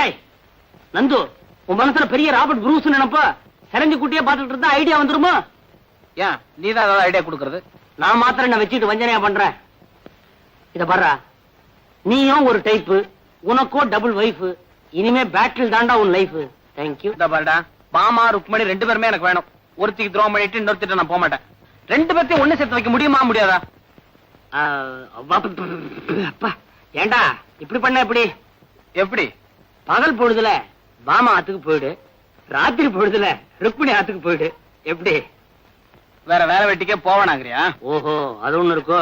ஏய் நந்து, உன் மனசுல பெரிய ராபர்ட் புரூஸ் நினைப்ப செரஞ்சு குட்டியே பாத்துட்டு இருந்தா ஐடியா வந்துருமா? ஏன் நீதான் ஏதாவது ஐடியா கொடுக்கறது? நான் மாத்திரம் என்ன வச்சுட்டு வஞ்சனையா பண்றேன். இத பாரு, நீயும் ஒரு டைப்பு, உனக்கோ டபுள் வைஃப். இனிமே பேட்டில் தாண்டா உன் லைஃப். தேங்க்யூ. இந்த பாருடா, பாமா ருக்மணி 2 பேருமே எனக்கு வேணும். ஒருத்திக்கு துரோகம் பண்ணிட்டு இன்னொருத்திட்ட நான் போக மாட்டேன். 2 பேர்த்தையும் ஒண்ணு சேர்த்து வைக்க முடியுமா முடியாதா? அப்பா ஏண்டா இப்படி பண்ண? எப்படி எப்படி? பகல் பொழுதுல பாமா ஆத்துக்கு போயிடு, ராத்திரி பொழுதுல ருக்மிணி ஆத்துக்கு போயிடு. எப்படி? வேற வேலை வெட்டிக்கே போவானாங்கறியா? ஓஹோ, அது ஒண்ணு இருக்கோ.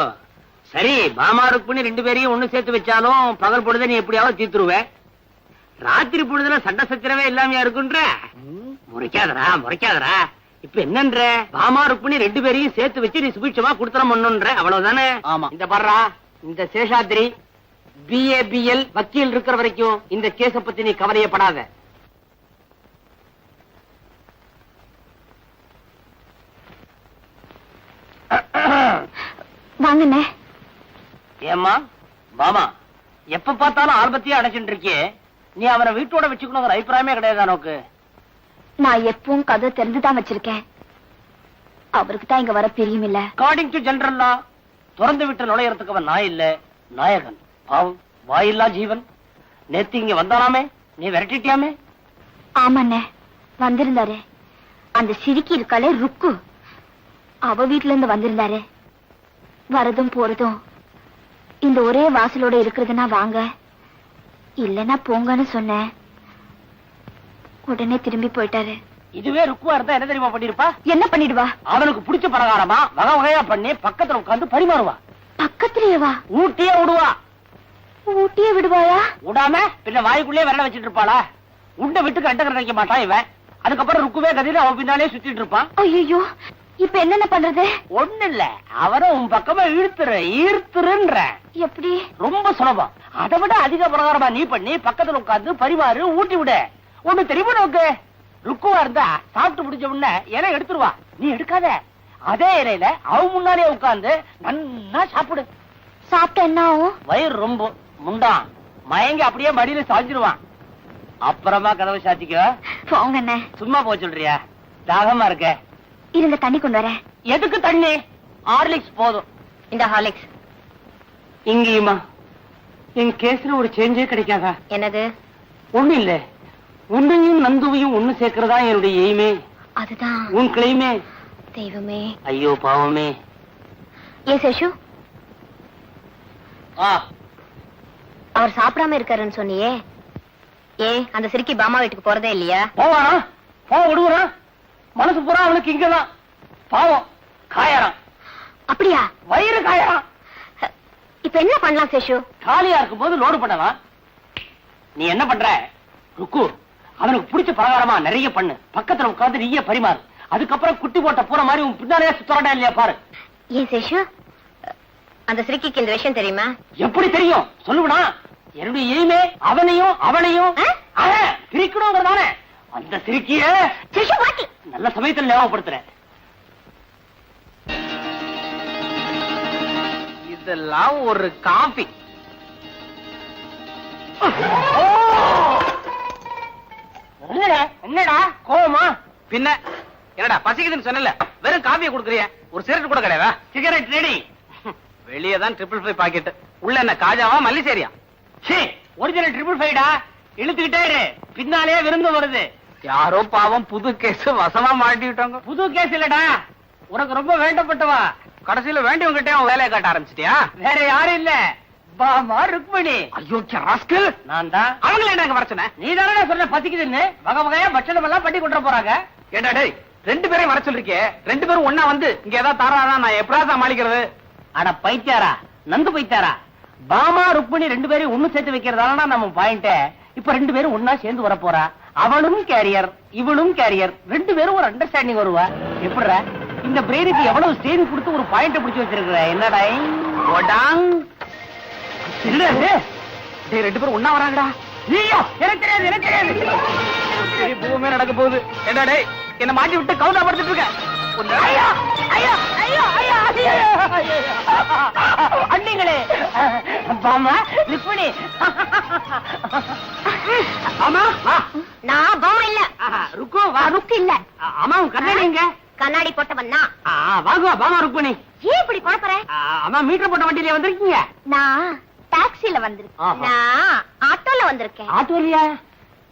சரி, பாமா ருக்மிணி 2 பேரையும் ஒண்ணு சேர்த்து வச்சாலும் பகல் பொழுத நீ எப்படியாவது தீத்துருவ. ராத்திரி பொழுதுல சண்டை சச்சரவே இல்லாமையா இருக்குன்ற. முறைக்காதரா முறைக்காதரா. இப்ப என்னன்ற, பாமா ருக்மிணி 2 பேரையும் சேர்த்து வச்சு நீ சுபிட்சமா குடுத்தரம் பண்ணுன்ற, அவ்வளவுதானே? ஆமா. இந்த பாடுறா, இந்த சேஷாத்ரி BABL வக்கீல் இருக்கிற வரைக்கும் இந்த கேஸ பத்தி நீ கவலையப்படாத. வாங்கண்ணே. ஏம்மா பாமா, எப்ப பார்த்தாலும் ஆல்பத்தையே அடைச்சுட்டு இருக்கியே, நீ அவரை வீட்டோட வச்சுக்கணுங்கிற அபிப்பிராயமே கிடையாது நோக்கு. நான் எப்பவும் கதை தெரிஞ்சுதான் வச்சிருக்கேன். அவருக்கு தான் இங்க வர பிரியும் இல்ல. அக்கார்டிங் டு ஜெனரல் லா, திறந்து விட்டு நுழையறதுக்கு அவன் நாய் இல்ல, நாயகன். பாவம், வாயில்லா ஜீவன். நேத்து இங்க வந்தாராமே, நீ விரட்டிட்டியாமே? ஆமாண்ணே, வந்திருந்தாரு. அந்த சிரிக்கி இருக்காளே ருக்கு, அவ வீட்டுல இருந்து வந்திருந்தாரு. வரதும் போறதும் இந்த ஒரே வாசலோட இருக்கிறதுனா வாங்க, இல்லன்னா போங்கன்னு சொன்னேன். உடனே திரும்பி போயிட்டாரு. இதுவே ருக்குவா இருந்தா என்ன தெரியுமா பண்ணிருப்பா? என்ன பண்ணிடுவா? அவனுக்கு பிடிச்ச பிரகாரமா வகை வகையா பண்ணி பக்கத்துல உட்கார்ந்து பரிமாறுவா. பக்கத்திலேயேவா? ஊட்டியே விடுவா. ஊட்டியே விடுவாயா? விடாம பின்ன வாய்க்குள்ளே விரல வச்சிட்டு இருப்பாளா? உண்ட விட்டுக்கு அண்டகர வைக்க மாட்டான் இவன். அதுக்கப்புறம் ருக்குவே கதியில அவன் பின்னாலே சுத்திட்டு இருப்பான். ஐயோ, இப்ப என்னென்ன பண்றது? ஒண்ணு இல்ல, அவரும் உன் பக்கமா ஈர்த்துருன்ற. எப்படி? ரொம்ப சுலபம். அதை விட அதிக பிரகாரமா நீ பண்ணி பக்கத்துல உட்கார்ந்து பரிமாறு, ஊட்டி விட. ஒண்ணு தெரியுமா நோக்கு, ருக்குவா இருந்தா சாப்பிட்டு முடிஞ்ச உடனே இலை எடுத்துருவா. நீ எடுக்காத, அதே இலையில அவ முன்னாலே உட்கார்ந்து நன்னா சாப்பிடு. சாப்பிட்ட என்ன ஆகும்? வயிறு ரொம்ப முண்டான் மயங்கி அப்படியே மடியில சாஞ்சிருவான். அப்புறமா கதவை சாத்திக்க. போங்கண்ணே. சும்மா போ சொல்றியா? தாகமா இருக்க? இருங்க, தண்ணி கொண்டு வரேன். எதுக்கு தண்ணி? ஹார்லிக்ஸ் போதும். இந்த ஹார்லிக்ஸ். இங்கேயுமா என் கேஸ்ல ஒரு சேஞ்சே கிடைக்காதா? என்னது? ஒண்ணு இல்ல, உன்னையும் நந்துவையும் ஒண்ணு சேர்க்கிறதா என்னுடைய எய்மே. அதுதான் உன் கிளைமே. தெய்வமே. ஐயோ பாவமே. ஏ சேஷு, ஆ, அவர் சாப்பிடாம இருக்காருன்னு சொன்னியே, அந்த சிரிக்கி பாமா வீட்டுக்கு போறதே இல்லையா? போவானா? போக விடுவானா? மனசு பூரா அவனுக்கு இங்கதான். பாவம், காயறான். அப்படியா? வயிறு காயறான். இப்ப என்ன பண்ணலாம் சேஷு? காலியா இருக்கும் போது லோடு பண்ணலாம். நீ என்ன பண்ற ருக்கு, அவனுக்கு பிடிச்ச பிரகாரமா நிறைய பண்ணு, பக்கத்துல உட்கார்ந்து நீயே பரிமாறு. அதுக்கப்புறம் குட்டி போட்ட பூர மாதிரி உன் பின்னாலே சுத்தரடா இல்லையா பாரு. ஏன் சேஷு, அந்த சிரிக்கிக்கு இந்த விஷயம் தெரியுமா? எப்படி தெரியும் சொல்லுவனா? என்னுடைய எய்மே அவனையும் அவனையும் பிரிக்கணுங்கிறதானே. அந்த சிரிக்கிய நல்ல சமயத்தில் ஞாபகப்படுத்துறேன். இதெல்லாம் ஒரு காபி. என்னடா கோவமா? பின்ன என்னடா பசிக்குதுன்னு சொன்னல, வெறும் காபியை கொடுக்குறிய, ஒரு சிகரெட் கூட கிடையாதா? Cigarette ready. வெளியே தான் 555 பாக்கெட், உள்ள என்ன காஜாவா மல்லிசேரியா? ஒரிஜினல் 555டா. இழுத்துக்கிட்டே இரு, பின்னாலே விருந்து வருது. யாரோ பாவம் புது கேஸ் வசமா மாட்டிட்டாங்க. புது கேஸ் இல்லடா, உனக்கு ரொம்ப வேண்டப்பட்டவா. கடைசியில வேண்டியவங்கிட்டே அவன் வேலையை காட்ட ஆரம்பிச்சிட்டியா? வேற யாரும் இல்ல, பாமா ருக்மிணி. ஐயோ ராஸ்கல், நான் தான். அவங்கள என்ன வர சொன்ன? நீ தானே சொன்ன பசிக்குதுன்னு. வகை வகையா பட்சணம் எல்லாம் பண்ணி கொண்டு போறாங்க. ஏண்டா டேய், 2 பேரையும் வர சொல்லிருக்கே, 2 பேரும் ஒன்னா வந்து இங்க ஏதாவது தாரானா நான் எப்படா சமாளிக்கிறது? அட பைத்தியாரா, நந்து பைத்தியாரா. பாமா ருக்மிணி 2 பேரையும் ஒண்ணு சேர்த்து வைக்கிறதால நம்ம பாயிண்ட். இப்ப 2 பேரும் ஒன்னா சேர்ந்து வர போறா. அவனும் கேரியர், இவனும் கேரியர். 2 பேரும் ஒரு அண்டர்ஸ்டாண்டிங் வருவா. எப்படிற இந்த பிரெயினுக்கு எவ்வளவு ஸ்டேரி கொடுத்து ஒரு பாயிண்ட் பிடிச்சு வச்சிருக்கிற? என்னடா இல்ல 2 பேரும் ஒன்னா வராங்கடா. எனக்கு தெரியாது, எனக்கு தெரியாது. பூமே நடக்க போகுது. ஏண்டா டேய், என்ன மாட்டி விட்டு கவுண்டா படுத்துட்டு இருக்க. அண்ணிங்களே, பாமா ருக்மிணி. ஆமா வா. நான் பாமா இல்ல. ருக்கு வா. ருக்கு இல்ல. அம்மா உன் கண்ணாடி எங்க? கண்ணாடி போட்டவன் நான். வாங்குவா பாமா ருக்மணி. ஏன் இப்படி குழப்பற? அம்மா மீட்டர் போட்ட வண்டியில வந்திருக்கீங்க? நான் டாக்ஸில வந்திருக்கேன். ஆஹா. நான் ஆட்டோல வந்திருக்கேன். ஆட்டோ இல்லையா?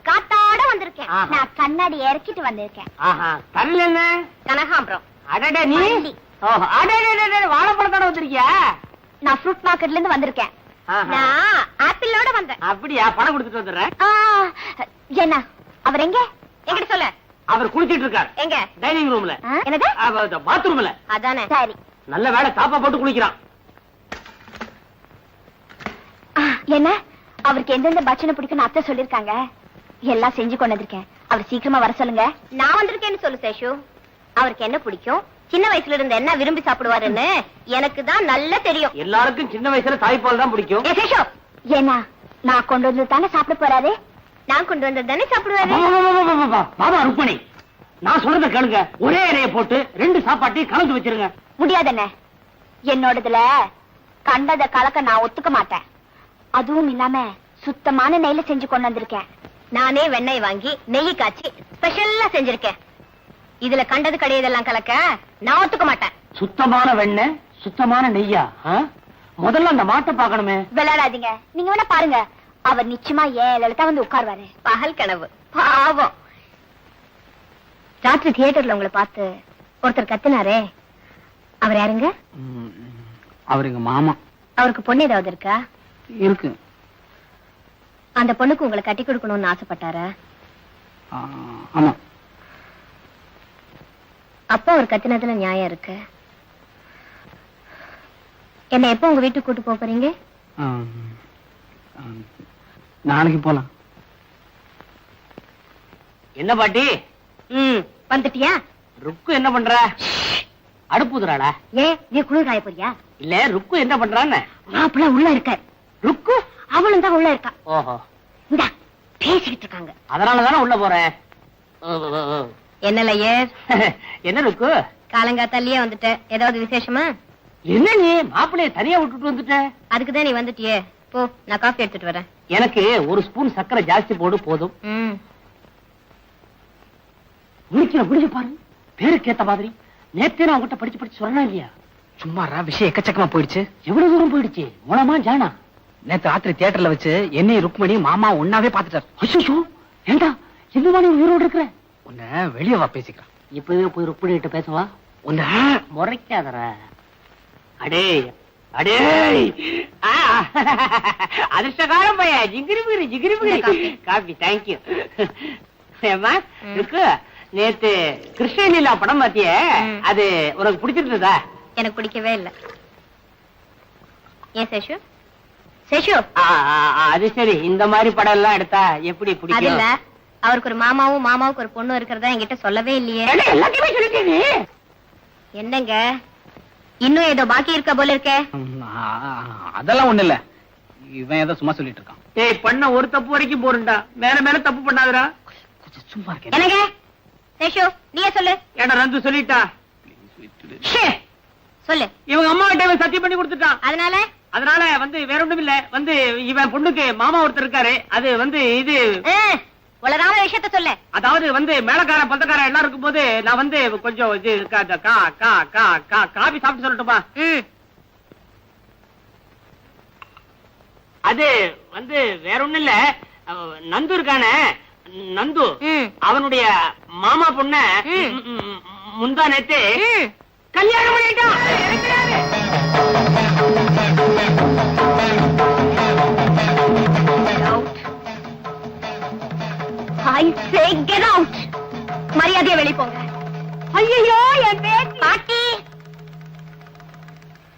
காத்தாட வந்திருக்கேன். ஆஹா. நான் கண்ணாடி இறக்கிட்டு வந்திருக்கேன். தரல என்ன? கனகாம்பரம். அடடே நீ வண்டி. வாழைப்பழத்தோட வந்திருக்கியா? நான் ஃப்ரூட் மார்க்கெட்ல இருந்து வந்திருக்கேன். நான் ஆப்பிளோட வந்தேன். அப்படியா? பணம் கொடுத்துட்டு வந்துடுறேன். என்ன அவர் எங்க? எங்கிட்ட சொல்ல. அவர் குளிச்சிட்டு இருக்கார். எங்க? டைனிங் ரூம்ல. என்னது? பாத்ரூம்ல. அதானே. சரி. நல்ல வேளை தாப்பா போட்டு குளிக்கிறான். என்ன அவருக்கு எந்தெந்த பட்சணம் பிடிக்கும் அத்தை சொல்லிருக்காங்க. எல்லாம் செஞ்சு கொண்டு வந்திருக்கேன். அவர் சீக்கிரமா வர சொல்லுங்க. நான் வந்திருக்கேன்னு சொல்லு சேஷு. அவருக்கு என்ன பிடிக்கும், சின்ன வயசுல இருந்து என்ன விரும்பி சாப்பிடுவாருன்னு எனக்கு தான் நல்லா தெரியும். எல்லாருக்கும் சின்ன வயசுல தாய்ப்பால் தான் பிடிக்கும். சேஷு, ஏன்னா நான் கொண்டு வந்து தானே சாப்பிட போறாரு. நான் கொண்டு வந்தது தானே சாப்பிடுவாரு. பாபா ருக்மணி, நான் சொல்றத கேளுங்க. ஒரே இலைய போட்டு 2 சாப்பாட்டையும் கலந்து வச்சிருங்க. முடியாதுண்ணே. என்னோடதுல கண்டத கலக்க நான் ஒத்துக்க மாட்டேன். அதுவும் இல்லாம சுத்தமான நெய்ல செஞ்சு கொண்டு வந்திருக்கேன். நானே வெண்ணெய் வாங்கி நெய் காய்ச்சி ஸ்பெஷலா செஞ்சிருக்கேன். இதுல கண்டது கிடையதெல்லாம் கலக்க நான் ஒத்துக்க மாட்டேன். சுத்தமான வெண்ணெய், சுத்தமான நெய்யா? முதல்ல அந்த மாட்டை பாக்கணுமே. விளையாடாதீங்க. நீங்க வேணா பாருங்க. அவர் நிச்சயமா ஏழு வந்து உட்கார்வாரு. பகல் கனவு. பாவம். ராத்திரி தியேட்டர்ல உங்களை பார்த்து ஒருத்தர் கத்துனாரே, அவர் யாருங்க? அவர் எங்க மாமா. அவருக்கு பொண்ணு ஏதாவது இருக்கா? இருக்கு. அந்த பொண்ணுக்கு உங்களை கட்டி கொடுக்கணும்னு ஆசைப்பட்டாரா? ஆமா. அப்பா அவர் கத்தினதுல நியாயம் இருக்கு. என்ன எப்ப உங்க வீட்டுக்கு கூட்டு போறீங்க? நாளைக்கு போலாம். என்ன பாட்டி? வந்துட்டியா? ருக்கு என்ன பண்ற? அடுப்புதுறாளா? ஏன் நீ குளிர் காய போறியா? இல்ல, ருக்கு என்ன பண்றான்னு. மாப்பிள்ள உள்ள இருக்க. ருக்கு அவளும் தான் உள்ள இருக்கா. ஓஹோ, இந்த பேசிக்கிட்டு இருக்காங்க. அதனாலதானே உள்ள போறேன். என்னல ஏர் என்ன ருக்கு? காலங்காத்தாலேயே வந்துட்ட. ஏதாவது விசேஷமா? என்ன நீ மாப்பிள்ளைய தனியா விட்டுட்டு வந்துட்ட? அதுக்குதான் நீ வந்துட்டியே. போ, நான் காஃபி எடுத்துட்டு வரேன். எனக்கு 1 ஸ்பூன் சர்க்கரை ஜாஸ்தி போடு போதும். முடிச்சு பாரு, பேருக்கு ஏத்த மாதிரி. நேத்தே நான் உங்ககிட்ட படிச்சு சொல்லணும் இல்லையா? சும்மாரா, விஷயம் எக்கச்சக்கமா போயிடுச்சு. எவ்வளவு தூரம் போயிடுச்சு? மூலமா ஜானா நேத்து ராத்திரி தியேட்டர்ல வச்சு என்னையும் ருக்மணி மாமா ஒன்னாவே பாத்துட்டாரு. அச்சோ, ஏண்டா இந்த மாதிரி உயிரோடு இருக்கிற? உன்ன வெளியே வா பேசிக்கலாம். இப்பவே போய் ருக்மணி கிட்ட பேசவா? உன்ன முறைக்காதற. அடே அடே, அதிர்ஷ்டகாரம் பைய. ஜிகிரி காபி. தேங்க்யூ. ஏமா இருக்கு, நேத்து கிருஷ்ணலீலா படம் பாத்தியே, அது உனக்கு பிடிச்சிருந்ததா? எனக்கு பிடிக்கவே இல்ல. ஏன் சேஷு? சேஷு, அது சரி. இந்த மாதிரி படம் எல்லாம் எடுத்தா எப்படி அது பிடிக்கும்? இல்ல, அவருக்கு ஒரு மாமாவுக்கு ஒரு பொண்ணு இருக்கிறதா என்கிட்ட சொல்லவே இல்லையே. எல்லாத்தையுமே சொல்லிட்டீங்க. என்னங்க இன்னும் ஏதோ பாக்கி இருக்க போல இருக்கே? அதெல்லாம் ஒண்ணு இல்ல. இவன் ஏதோ சும்மா சொல்லிட்டு இருக்கான். ஏய், பண்ண ஒரு தப்பு வரைக்கும் போறண்டா. மேல தப்பு பண்ணாதடா. சும்மா இருக்கேன். என்னங்க சேஷு, நீயே சொல்லு. ஏடா ரந்து சொல்லிட்டா. சொல்லு. இவங்க அம்மா கிட்ட சத்தியம் பண்ணி கொடுத்துட்டான். அதனால வேற ஒண்ணும் இல்ல. இவன் பொண்ணுக்கு மாமா ஒருத்தர் இருக்காரு. அது இது உலகான விஷயத்த சொல்லு. அதாவது மேலக்கார பந்தக்கார எல்லாம் இருக்கும் போது நான் கொஞ்சம் இது காபி சாப்பிட்டு சொல்லட்டுமா? அது வேற ஒண்ணும் இல்ல. நந்து இருக்கானே, நந்து, அவனுடைய மாமா பொண்ண முந்தா நேத்து கல்யாணம் பண்ணிட்டான். மரியாதையா வெளிய போங்க. ஐயோ, என் பேத்தி. பாட்டி,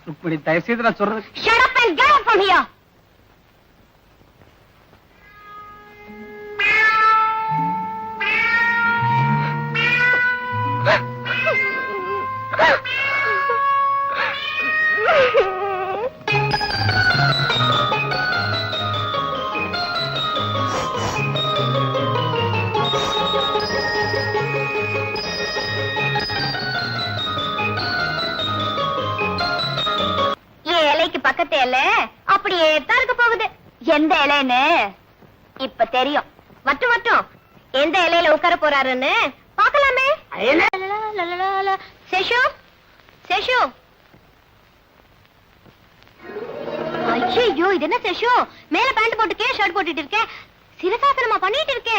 ருக்மணி தயவு செய்து நான் சொல்றது. shut up and get out from here. பக்கத்து இலை அப்படியே தான் இருக்க போகுது. எந்த இலைன்னு இப்ப தெரியும். மட்டும் மட்டும் எந்த இலையில உட்கார போறாருன்னு பாக்கலாமே. சேஷு சேஷு, ஐயோ இது என்ன சேஷு, மேல பேண்ட் போட்டுக்கே ஷர்ட் போட்டுட்டு இருக்க, சிரசாசனமா பண்ணிட்டு இருக்க,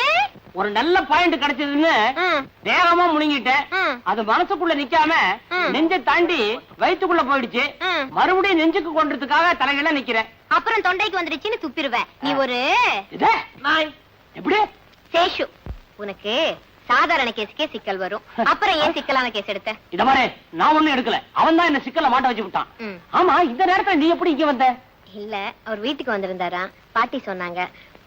ஏன்? ஒரு நல்ல பாயிண்ட் கிடைச்சதுன்னு வேகமா முழுங்கிட்டேன். அது மனசுக்குள்ள நிக்காம நெஞ்ச தாண்டி வயிற்றுக்குள்ள போயிடுச்சு. மறுபடியும் நெஞ்சுக்கு கொண்டதுக்காக தலைகள நிக்கிறேன். அப்புறம் தொண்டைக்கு வந்துருச்சுன்னு துப்பிடுவ. நீ ஒரு நாய். எப்படி சேஷு, உனக்கு சாதாரண கேஸுக்கே சிக்கல் வரும், அப்புறம் ஏன் சிக்கலான கேஸ் எடுத்த? இத மாதிரி நான் ஒண்ணும் எடுக்கல, அவன் தான் என்ன சிக்கல மாட்ட வச்சு விட்டான். ஆமா, இந்த நேரத்துல நீ எப்படி இங்க வந்த? இல்ல, அவர் வீட்டுக்கு வந்திருந்தாரா, பாட்டி சொன்னாங்க.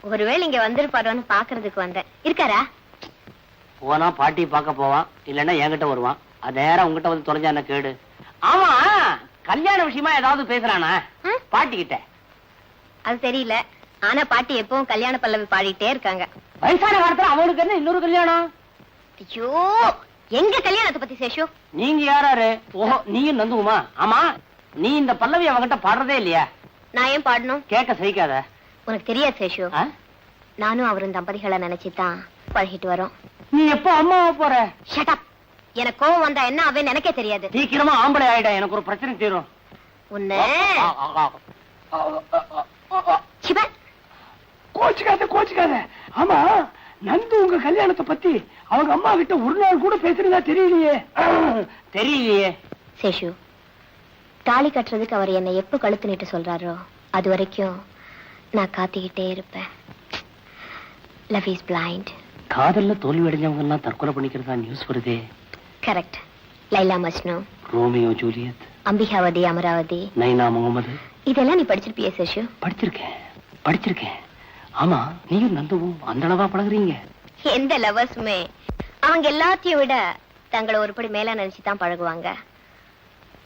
ஒருவேளை இங்க வந்திருப்பாரோன்னு பாக்குறதுக்கு வந்தேன். இருக்காரா? போனா பாட்டி பார்க்க போவான், இல்லன்னா என்கிட்ட வருவான். அது நேரம் உங்ககிட்ட வந்து தொலைஞ்சா என்ன கேடு? ஆமா, கல்யாண விஷயமா ஏதாவது பேசுறானா பாட்டி கிட்ட? அது தெரியல, ஆனா பாட்டி எப்பவும் கல்யாண பல்லவி பாடிட்டே இருக்காங்க. வயசான காலத்துல அவனுக்கு என்ன இன்னொரு கல்யாணம்? ஐயோ, எங்க கல்யாணத்தை பத்தி சேஷு? நீங்க யாராரு? ஓஹோ, நீயும் நந்துவுமா? ஆமா, நீ இந்த பல்லவி அவகிட்ட பாடுறதே இல்லையா? நான் ஏன் பாடணும்? கேட்க சகிக்காத. உனக்கு தெரியாது சேஷு, நானும் அவரும் தம்பதிகளை நினைச்சுதான் பழகிட்டு வரோம். நீ எப்போ அம்மாவா போற? Shut up. எனக்கு கோவம் வந்தா என்ன ஆவேன்னு எனக்கே தெரியாது. சீக்கிரமா ஆம்பளை ஆயிடா, எனக்கு ஒரு பிரச்சனை தீரும். உன்ன கோச்சுக்காத கோச்சுக்காத. ஆமா, நந்து உங்க கல்யாணத்தை பத்தி அவங்க அம்மா கிட்ட ஒரு நாள் கூட பேசுறதா தெரியலையே. தெரியலையே சேஷு, தாலி கட்டுறதுக்கு அவர் என்னை எப்ப கழுத்து நீட்டு சொல்றாரோ அது வரைக்கும் நான் காத்திக்கிட்டே இருப்பேன். Love is blind. காதல்ல தோல்வி அடைஞ்சவங்க எல்லாம் தற்கொலை பண்ணிக்கிறதா நியூஸ் வருதே. Correct. Laila Majnu, Romeo Juliet, Ambikavathi Amaravathi, Naina Mohammed, இதெல்லாம் நீ படிச்சிருப்பிய சேஷு? படிச்சிருக்கேன். ஆமா, நீயும் நந்துவும் அந்த அளவா பழகுறீங்க? எந்த லவர்ஸுமே அவங்க எல்லாத்தையும் விட தங்களை ஒருபடி மேல நினைச்சுதான் பழகுவாங்க.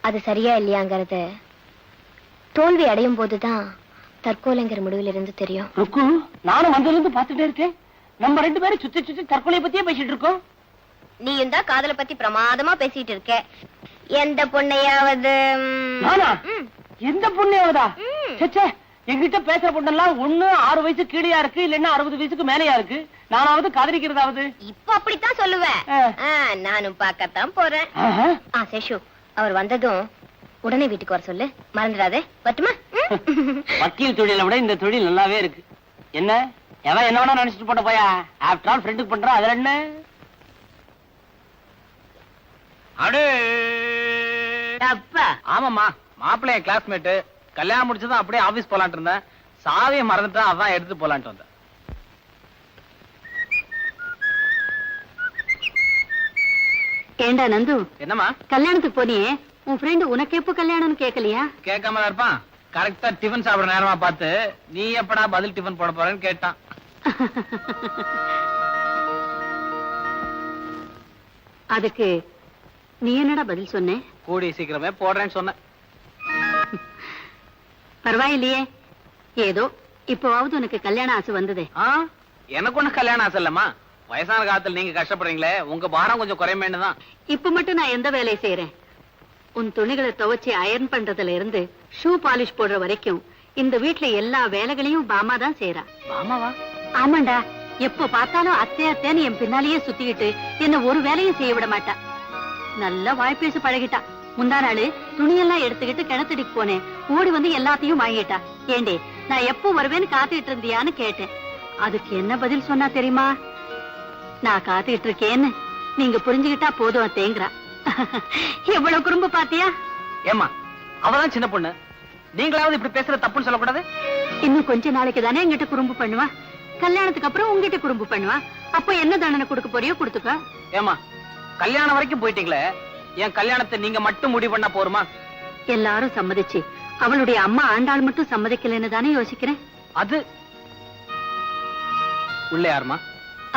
அது சரியா இல்லையாங்கிறது தோல்வி அடையும் போதுதான் தற்கொலைங்கிற முடிவுல இருந்து தெரியும். ருக்கு, நானும் வந்ததுல இருந்து பாத்துட்டே இருக்கேன். நம்ம ரெண்டு பேரும் சுத்தி சுத்தி தற்கொலை பத்தியே பேசிட்டு இருக்கோம். நீயும் தான் காதலை பத்தி பிரமாதமா பேசிட்டு இருக்க. எந்த பொண்ணையாவது? நானா? எந்த பொண்ணையாவதா? சச்சே, என்கிட்ட பேசுற பொண்ணெல்லாம் ஒண்ணு 6 வயசு கீழயா இருக்கு, இல்லன்னா 60 வயசுக்கு மேலயா இருக்கு. நானாவது காதலிக்கிறதாவது? இப்ப அப்படித்தான் சொல்லுவேன். நானும் பார்க்கத்தான் போறேன். சேஷு, அவர் வந்ததும் உடனே வீட்டுக்கு வர சொல்லு, மறந்துடாதே. வரட்டுமா? வக்கீல் தொழிலை விட இந்த தொழில் நல்லாவே இருக்கு. என்ன எவன் என்ன வேணா நினைச்சிட்டு போட்ட போயா, ஆஃப்டர் ஆல் ஃப்ரெண்டுக்கு பண்ற, அதுல என்ன? ஆமாமா, மாப்பிள்ளைய கிளாஸ்மேட். கல்யாணம் முடிச்சதும் அப்படியே ஆபீஸ் போலான்ட்டு இருந்தேன். சாவியை மறந்துட்டா, அதான் எடுத்து போலான்ட்டு வந்தேன். ஏண்டா நந்து, என்னம்மா கல்யாணத்துக்கு போனியே, உன் ஃப்ரெண்டு உனக்கு எப்ப கல்யாணம்னு கேட்கலையா? கேட்காம இருப்பான். கரெக்டா டிஃபன் சாப்பிட நேரமா பார்த்து, நீ எப்படா பதில் டிஃபன் போட போறேன்னு கேட்டான். அதுக்கு நீ என்னடா பதில் சொன்ன? கூடி சீக்கிரமே போடுறேன்னு சொன்னேன். பரவாயில்லையே, ஏதோ இப்பவாவது உனக்கு கல்யாண ஆசை வந்ததே. எனக்கு ஒண்ணு கல்யாணம் ஆசை இல்லம்மா. வயசான காலத்துல நீங்க கஷ்டப்படுறீங்களே, உங்க பாரம் கொஞ்சம் குறைமேண்டுதான். இப்ப மட்டும் நான் எந்த வேலையை செய்யறேன்? உன் துணிகளை துவைச்சு அயர்ன் பண்றதுல இருந்து ஷூ பாலிஷ் போடுற வரைக்கும் இந்த வீட்டுல எல்லா வேலைகளையும் பாமா தான் செய்யறா. பாமாவா? ஆமாண்டா, எப்ப பார்த்தாலும் அத்தை அத்தைன்னு என் பின்னாலேயே சுத்திக்கிட்டு என்ன ஒரு வேலையும் செய்ய விட மாட்டா. நல்லா வாய்ப்பேசி பழகிட்டா. முந்தா நாள் துணியெல்லாம் எடுத்துக்கிட்டு கிணத்துடிக்கு போனேன். ஓடி வந்து எல்லாத்தையும் வாங்கிட்டா. ஏண்டே, நான் எப்போ வருவேன்னு காத்துக்கிட்டு இருந்தியான்னு கேட்டேன். அதுக்கு என்ன பதில் சொன்னா தெரியுமா? நான் காத்துக்கிட்டு இருக்கேன்னு நீங்க புரிஞ்சுக்கிட்டா போதும் அத்தேங்கிறா. எவ்வளவு குறும்பு பாத்தியா? ஏமா, அவதான் சின்ன பொண்ணு, நீங்களாவது இப்படி பேசுற தப்புன்னு சொல்லக்கூடாது. இன்னும் கொஞ்ச நாளைக்கு தானே என்கிட்ட குறும்பு பண்ணுவா. கல்யாணத்துக்கு அப்புறம் உங்ககிட்ட குறும்பு பண்ணுவா. அப்போ என்ன தண்டனை கொடுக்க போறியோ கொடுத்துக்க. ஏமா, கல்யாணம் வரைக்கும் போயிட்டீங்களே, என் கல்யாணத்தை நீங்க மட்டும் முடிவு பண்ணா போருமா? எல்லாரும் சம்மதிச்சு அவளுடைய அம்மா ஆண்டாள் மட்டும் சம்மதிக்கலன்னு தானே யோசிக்கிறேன். அது உள்ள யாருமா?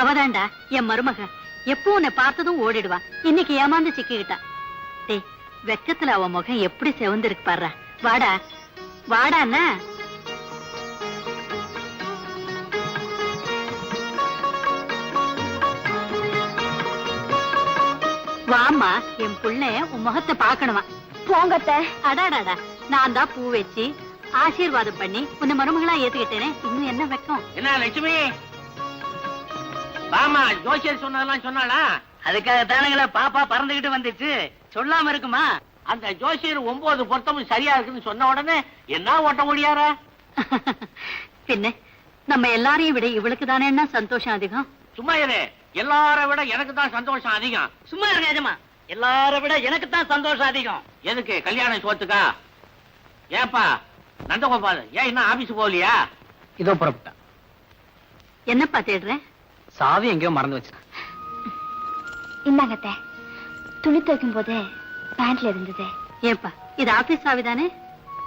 அவதாண்டா என் மருமக. எப்போ உன்னை பார்த்ததும் ஓடிடுவா. இன்னைக்கு ஏமாந்து சிக்கிக்கிட்டா. டேய், வெக்கத்துல அவ முகம் எப்படி செவந்திருக்கு பாரு. வாடா வாடாண்ணா. வாமா, என் புள்ள உன் முகத்தை பாக்கணுமா? போங்கத்த. அடாடாடா, நான் தான் பூ வச்சு ஆசீர்வாதம் பண்ணி உன்னை மருமகளா ஏத்துக்கிட்டேனே, இன்னும் என்ன வெக்கம்? என்ன லட்சுமி, பாமா ஜோசியர் சொன்னதெல்லாம் சொன்னாளா? அதுக்காக தானுங்களே பாப்பா பறந்துகிட்டு வந்துச்சு, சொல்லாம இருக்குமா? அந்த ஜோசியர் 9 பொருத்தமும் சரியா இருக்குன்னு சொன்ன உடனே என்ன ஓட்ட முடியாரா? பின்ன நம்ம எல்லாரையும் விட இவளுக்கு தானே என்ன சந்தோஷம் அதிகம். சும்மா இரு, எல்லார விட எனக்கு தான் சந்தோஷம் அதிகம். சும்மா இருங்க எஜமா, எல்லார விட எனக்கு தான் சந்தோஷம் அதிகம். எதுக்கு? கல்யாணம் சோத்துக்கா? ஏப்பா நந்தகோபால், ஏன் இன்னும் ஆபீஸ் போகலையா? இதோ புறப்பட்டேன். என்னப்பா தேடுறேன்? சாவி எங்கேயோ மறந்து வச்சு. இந்தாங்கத்த, துணி துவைக்கும் போது பேண்ட்ல இருந்தது. ஏப்பா இது ஆபீஸ் சாவி தானே?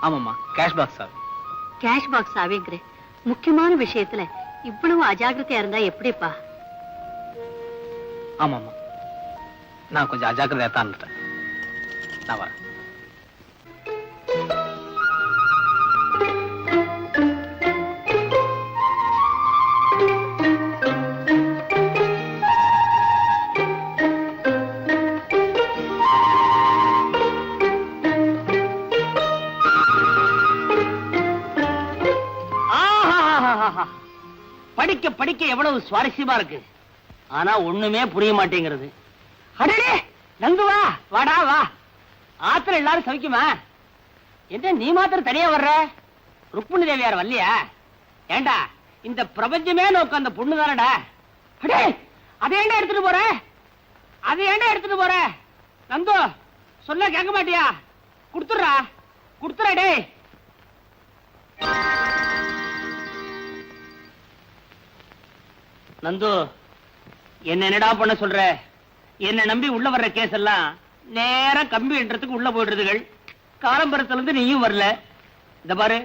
ஆமாம்மா, கேஷ் பாக்ஸ் சாவி. கேஷ் பாக்ஸ் சாவிங்கிற முக்கியமான விஷயத்துல இவ்வளவு அஜாக்கிரதையா இருந்தா எப்படிப்பா? ஆமாம்மா, நான் கொஞ்சம் அஜாக்கிரதையா தான் இருந்தேன். நான் வரேன். படிக்க படிக்க எவ்வளவு சுவாரஸ்யமா இருக்கு, ஆனா ஒண்ணுமே புரிய மாட்டேங்கிறது. அடடே நந்துவா, வாடா வா. ஆத்திர எல்லாரும் சவிக்குமா? என்ன நீ மாத்திரம் தனியா வர்ற? ருக்மிணி தேவியார் வரலையா? ஏண்டா இந்த பிரபஞ்சமே நோக்க அந்த பொண்ணு தானடா. அடே அதை ஏண்டா எடுத்துட்டு போற? அதை ஏண்டா எடுத்துட்டு போற? நந்து சொல்ல கேட்க மாட்டியா? குடுத்துறா குடுத்துறா. டே நந்து, என்னடா பண்ண சொல்ற? என்ன நம்பி உள்ள வர்ற கேஸ் எல்லாம் நேரா கம்பி என்றதுக்கு உள்ள போயிடுறதுகள். காலம்பரத்துல இருந்து நீயும் வரல. இந்த பாரு,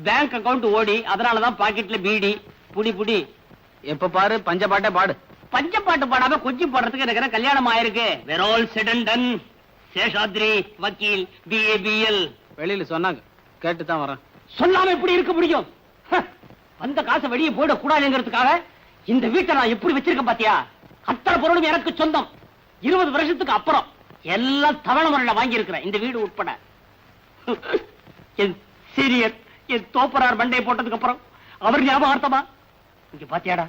பேங்க் அக்கவுண்ட் ஓடி, அதனாலதான் பாக்கெட்ல பீடி. புடி புடி. எப்ப பாரு பஞ்சபாட்டே பாடு. பஞ்சப்பாட்டு பாடாம கொஞ்சம் போடுறதுக்கு எனக்கு கல்யாணம் ஆயிருக்கு. வெரோல் செடன் சேஷாத்ரி வக்கீல் BABL. வெளியில சொன்னாங்க, கேட்டுதான் வரேன். சொல்லாம எப்படி இருக்க முடியும்? அந்த காசை வெளியே போயிட கூடாதுங்கிறதுக்காக இந்த வீட்டை நான் எப்படி வச்சிருக்கேன் பாத்தியா? அத்தனை பொருளும் எனக்கு சொந்தம். 20 வருஷத்துக்கு அப்புறம் எல்லாம் தவணை முறையில வாங்கி இருக்கிறேன், இந்த வீடு உட்பட. என் சீரியர், என் தோப்பரார் மண்டையை போட்டதுக்கு அப்புறம் அவர் ஞாபகார்த்தமா இங்க பாத்தியாடா,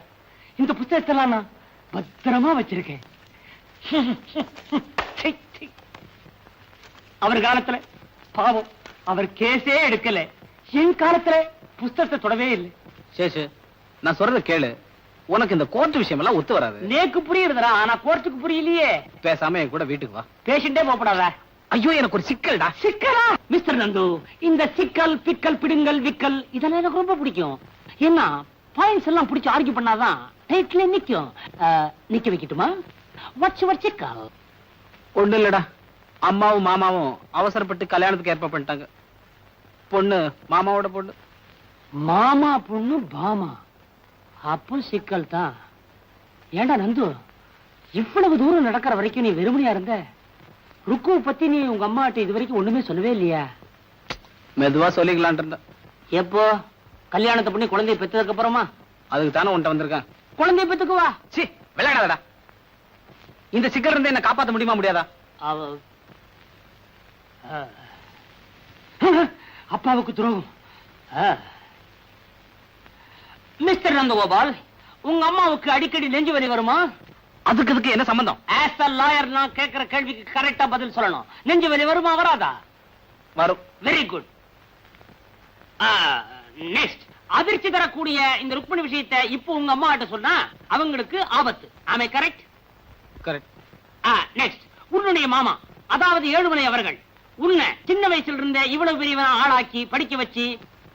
இந்த புத்தகத்தெல்லாம் நான் பத்திரமா வச்சிருக்கேன். அவர் காலத்துல பாவம் அவர் கேஸே எடுக்கல, என் காலத்துல புத்தகத்தை தொடவே இல்லை. சேஷு, நான் சொல்றத கேளு. உனக்கு இந்த கோர்ட் விஷயம் எல்லாம் ஒத்து வராது. நேக்கு புரியுறதுடா, ஆனா கோர்ட்டுக்கு புரியலையே. பேசாம என் கூட வீட்டுக்கு வா. பேஷண்டே போப்படாத. ஐயோ, எனக்கு ஒரு சிக்கல்டா. சிக்கலா? மிஸ்டர் நந்து, இந்த சிக்கல் பிக்கல் பிடுங்கல் விக்கல் இதெல்லாம் எனக்கு ரொம்ப பிடிக்கும். என்ன பாயிண்ட்ஸ் எல்லாம் பிடிச்சு ஆர்கியூ பண்ணாதான் டைட்டில் நிக்கும். நிக்க வைக்கட்டுமா? வாட்ஸ் யுவர் சிக்கல்? ஒண்ணு இல்லடா, அம்மாவும் மாமாவும் அவசரப்பட்டு கல்யாணத்துக்கு ஏற்பாடு பண்ணிட்டாங்க. பொண்ணு மாமாவோட பொண்ணு. மாமா பொண்ணு பாமா, அப்போ சிக்கல் தான். ஏண்டா நந்து, இவ்வளவு தூரம் நடக்கிற வரைக்கும் நீ வெறுமனையா இருந்த? ருக்குவை பத்தி நீ உங்க அம்மாட்ட இது வரைக்கும் ஒண்ணுமே சொல்லவே இல்லையா? மெதுவா சொல்லிக்கலான் இருந்தேன். எப்போ? கல்யாணத்தை பண்ணி குழந்தைய பெற்றதுக்கு அப்புறமா? அதுக்கு தானே உன்ட்ட வந்திருக்கேன். குழந்தைய பெத்துக்குவா. சி, விளையாடாதடா. இந்த சிக்கல் இருந்து என்ன காப்பாத்த முடியுமா முடியாதா? அப்பாவுக்கு துரோகம். மிஸ்டர் நந்தகோபால், உங்க அம்மாவுக்கு அடிக்கடி நெஞ்சு வலி வருமா? அதுக்கு என்ன சம்பந்தம்? ஆஸ் அ லாயர் நான் கேட்கிற கேள்விக்கு கரெக்டா பதில் சொல்லணும். நெஞ்சு வலி வருமா வராதா? வரும். Very good. நெக்ஸ்ட், அதிர்ச்சி தரக்கூடிய இந்த ருக்மிணி விஷயத்தை இப்போ உங்க அம்மா கிட்ட சொன்னா அவங்களுக்கு ஆபத்து. ஆமே கரெக்ட்? கரெக்ட். நெக்ஸ்ட், உன்னுடைய மாமா அதாவது ஏழுமலை அவர்கள் உன்னை சின்ன வயசுல இருந்த இவ்வளவு பெரியவனா ஆளாக்கி படிக்க வச்சு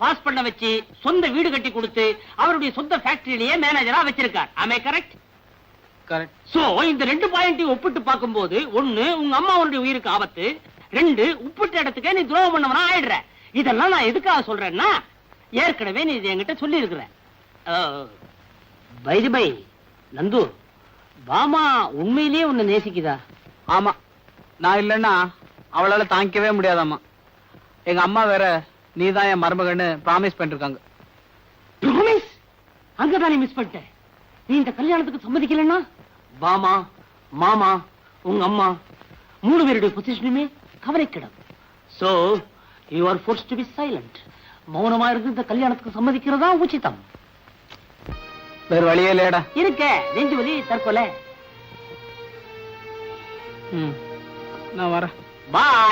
பாஸ் பண்ண வச்சு சொந்த வீடு கட்டி கொடுத்து அவருடைய சொந்த ஃபேக்டரியிலேயே மேனேஜரா வச்சிருக்கார். ஆமே கரெக்ட்? கரெக்ட். சோ இந்த 2 பாயிண்டையும் ஒப்பிட்டு பார்க்கும்போது, 1 உங்க அம்மாவுடைய உயிருக்கு ஆபத்து, 2 உப்பிட்ட இடத்துக்கே நீ துரோகம் பண்ணவனா ஆயிடுற. இதெல்லாம் நான் எதுக்காக சொல்றேன்னா, ஏற்கனவே நீ இது என்கிட்ட சொல்லி இருக்கிற. By the by Nandu, Bama உண்மையிலேயே உன்னை நேசிக்குதா? ஆமா, நான் இல்லைன்னா அவளால தாங்கிக்கவே முடியாதாம்மா. எங்க அம்மா வேற நீதான் என் மருமகன்னு ப்ராமிஸ் பண்ணிருக்காங்க. ப்ராமிஸ்? அங்கதான் நீ மிஸ் பண்ணிட்ட. நீ இந்த கல்யாணத்துக்கு சம்மதிக்கலன்னா பாமா, மாமா, உங்க அம்மா 3 பேருடைய பொசிஷனுமே கவலைக்கிடம். So you are forced to be silent. மௌனமா இருந்து இந்த கல்யாணத்துக்கு சம்மதிக்கிறதா உச்சிதம். வேற வழியே இல்லையடா. இருக்க நெஞ்சு வலி தற்கொலை. நான் வரேன். பாய்.